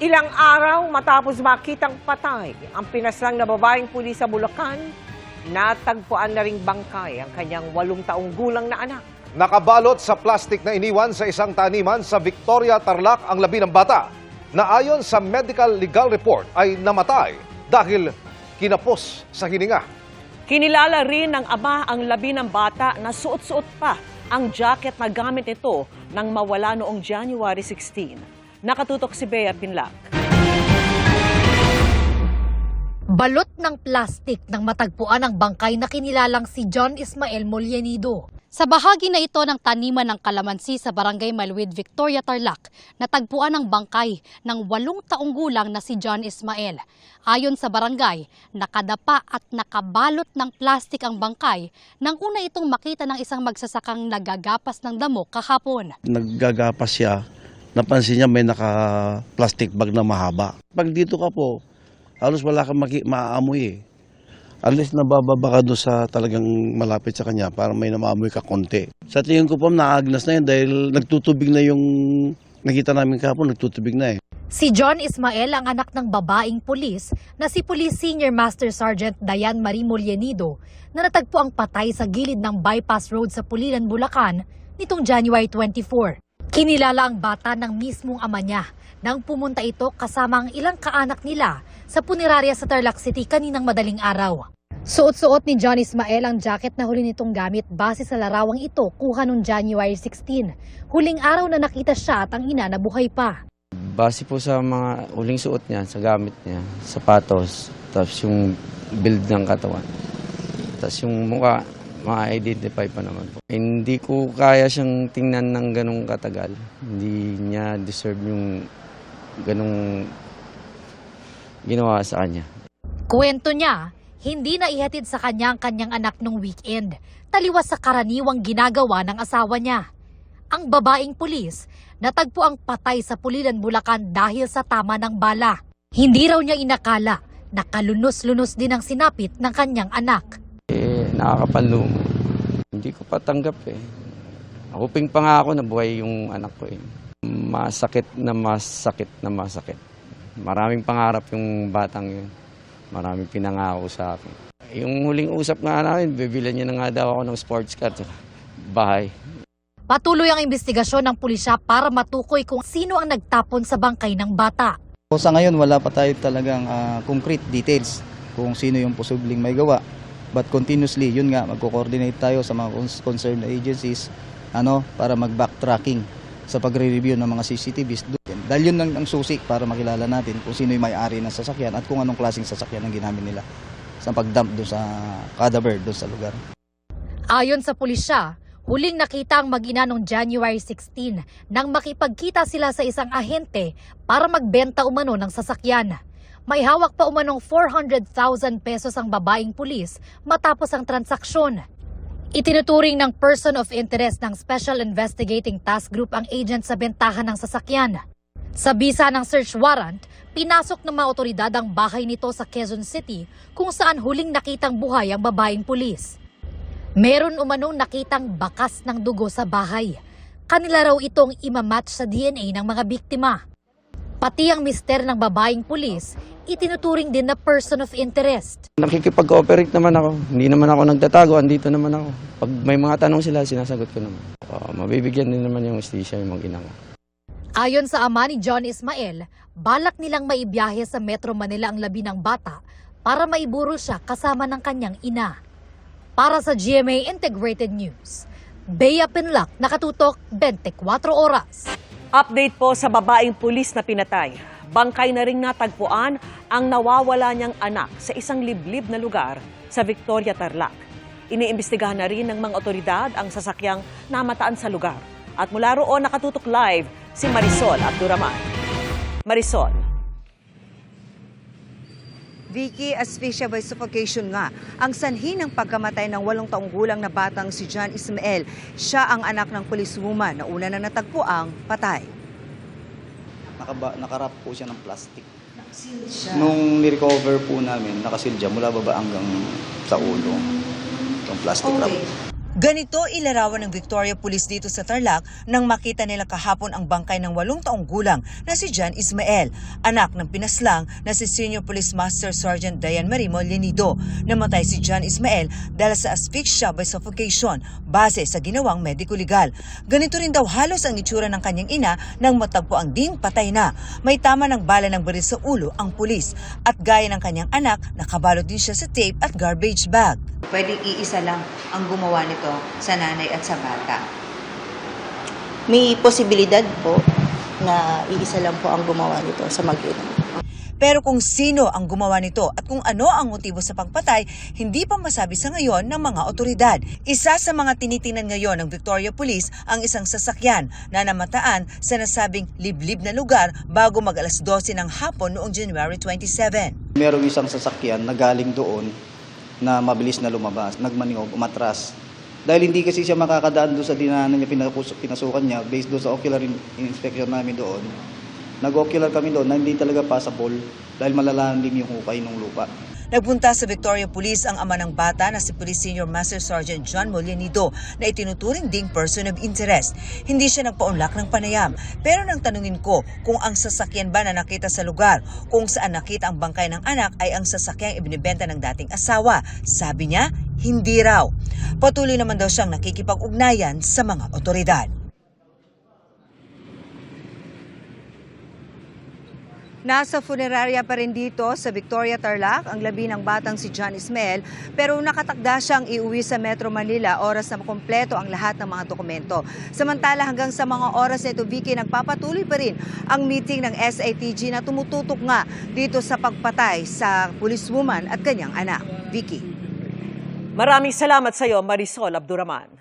Ilang araw matapos makitang patay ang pinaslang na babaeng pulis sa Bulacan, natagpuan na ring bangkay ang kanyang 8 taong gulang na anak. Nakabalot sa plastik na iniwan sa isang taniman sa Victoria, Tarlac ang labi ng bata na ayon sa medical legal report ay namatay dahil kinapos sa hininga. Kinilala rin ng ama ang labi ng bata na suot-suot pa ang jacket na gamit ito nang mawala noong January 16. Nakatutok si Bea Pinlac. Balot ng plastik nang matagpuan ang bangkay na kinilalang si John Ismael Mollenido. Sa bahagi na ito ng taniman ng kalamansi sa Barangay Malwid, Victoria, Tarlac, natagpuan ang bangkay ng 8 taong gulang na si John Ismael. Ayon sa barangay, nakadapa at nakabalot ng plastik ang bangkay nang una itong makita ng isang magsasakang nagagapas ng damo kahapon. Naggagapas siya, napansin niya may naka-plastic bag na mahaba. Pag dito ka po, halos wala kang maaamoy eh. Unless nabababa ka doon sa talagang malapit sa kanya para may namaamoy ka konti. Sa tingin ko po, naagnas na yun dahil nagtutubig na yung nakita namin kahapon, nagtutubig na eh. Si John Ismael ang anak ng babaeng pulis na si Police Senior Master Sergeant Diane Marie Mollenido na natagpo ang patay sa gilid ng bypass road sa Pulilan, Bulacan nitong January 24. Kinilala ang bata ng mismong ama niya nang pumunta ito kasama ang ilang kaanak nila sa punerarya sa Tarlac City kaninang madaling araw. Suot-suot ni John Ismael ang jacket na huli nitong gamit base sa larawang ito kuha noong January 16. Huling araw na nakita siya at ang ina na buhay pa. Base po sa mga huling suot niya, sa gamit niya, sapatos, tapos yung build ng katawan, tapos yung mukha, ma-identify pa naman po. Hindi ko kaya siyang tingnan ng ganong katagal. Hindi niya deserve yung ganong ginawa sa kanya. Kwento niya, hindi na ihatid sa kanya ang kanyang anak nung weekend, taliwas sa karaniwang ginagawa ng asawa niya. Ang babaeng pulis, natagpo ang patay sa Pulilan, Bulacan dahil sa tama ng bala. Hindi raw niya inakala na kalunos-lunos din ang sinapit ng kanyang anak. Nakakapanlumo. Hindi ko patanggap eh. Hoping pa nga ako na buhay yung anak ko eh. Masakit na masakit na masakit. Maraming pangarap yung batang yun. Maraming pinangako sa akin. Yung huling usap nga namin, bibilan niya na nga daw ako ng sports car sa bahay. Patuloy ang investigasyon ng pulisya para matukoy kung sino ang nagtapon sa bangkay ng bata. Sa ngayon, wala pa tayo talagang concrete details kung sino yung posibleng may gawa. But continuously, yun nga, magko-coordinate tayo sa mga concerned agencies para mag-backtracking sa pagre-review ng mga CCTVs. Dahil yun ang susi para makilala natin kung sino yung may-ari ng sasakyan at kung anong klaseng sasakyan ang ginamit nila sa pag-dump doon sa cadaver doon sa lugar. Ayon sa pulisya, huling nakita ang mag-ina noong January 16 nang makipagkita sila sa isang ahente para magbenta umano ng sasakyan. May hawak pa umanong 400,000 pesos ang babaeng pulis matapos ang transaksyon. Itinuturing ng person of interest ng Special Investigating Task Group ang agent sa bentahan ng sasakyan. Sa bisa ng search warrant, pinasok ng mga otoridad ang bahay nito sa Quezon City kung saan huling nakitang buhay ang babaeng pulis. Meron umanong nakitang bakas ng dugo sa bahay. Kanila raw itong imamatch sa DNA ng mga biktima. Pati ang mister ng babaeng pulis, itinuturing din na person of interest. Nakikipag-cooperate naman ako. Hindi naman ako nagtatago, andito naman ako. Pag may mga tanong sila, sinasagot ko naman. Mabibigyan din naman yung hustisya yung mag-ina ko. Ayon sa ama ni John Ismael, balak nilang maibiyahe sa Metro Manila ang labi ng bata para maiburo siya kasama ng kanyang ina. Para sa GMA Integrated News, Bea Pinlac, nakatutok 24 oras. Update po sa babaeng pulis na pinatay. Bangkay na ring natagpuan ang nawawala niyang anak sa isang liblib na lugar sa Victoria, Tarlac. Iniimbestigahan na rin ng mga otoridad ang sasakyang namataan sa lugar. At mula roon nakatutok live si Marisol Abduraman. Marisol. Vicky, asphyxia by suffocation nga ang sanhi ng pagkamatay ng 8 taong gulang na batang si John Ismael. Siya ang anak ng policewoman na una na natagpo ang patay. Nakarap po siya ng plastic. Nung nirecover po namin, nakasil siya mula baba hanggang sa ulo. Itong plastic wrap. Ganito ilarawan ng Victoria Police dito sa Tarlac nang makita nila kahapon ang bangkay ng 8 taong gulang na si John Ismael, anak ng pinaslang na si Senior Police Master Sergeant Diane Marie Mollenido. Namatay si John Ismael dahil sa asphyxia by suffocation base sa ginawang mediko-legal. Ganito rin daw halos ang itsura ng kanyang ina nang matagpo ang ding patay na. May tama ng bala ng baril sa ulo ang pulis at gaya ng kanyang anak, nakabalot din siya sa tape at garbage bag. Pwedeng iisa lang ang gumawa nito sa nanay at sa bata. May posibilidad po na iisa lang po ang gumawa nito sa mag-ina. Pero kung sino ang gumawa nito at kung ano ang motibo sa pagpatay, hindi pa masabi sa ngayon ng mga otoridad. Isa sa mga tinitingnan ngayon ng Victoria Police ang isang sasakyan na namataan sa nasabing liblib na lugar bago mag alas 12 ng hapon noong January 27. Merong isang sasakyan na galing doon na mabilis na lumabas, nagmaniob, umatras. Dahil hindi kasi siya makakadaan doon sa dinaanan niya, pinasukan niya, based doon sa ocular inspection namin doon. Nag-ocular kami doon na hindi talaga passable dahil malalalim yung hukay ng lupa. Nagpunta sa Victoria Police ang ama ng bata na si Police Senior Master Sergeant John Mollenido na itinuturing ding person of interest. Hindi siya nagpaunlak ng panayam. Pero nang tanungin ko kung ang sasakyan ba na nakita sa lugar kung saan nakita ang bangkay ng anak ay ang sasakyang ibinibenta ng dating asawa, sabi niya, hindi raw. Patuloy naman daw siyang nakikipag-ugnayan sa mga otoridad. Nasa funeraria pa rin dito sa Victoria Tarlac ang labi ng batang si John Ismael pero nakatakda siyang iuwi sa Metro Manila oras na makumpleto ang lahat ng mga dokumento. Samantala hanggang sa mga oras na ito, Vicky, nagpapatuloy pa rin ang meeting ng SITG na tumututok nga dito sa pagpatay sa policewoman at kanyang anak. Vicky. Maraming salamat sa iyo, Marisol Abduraman.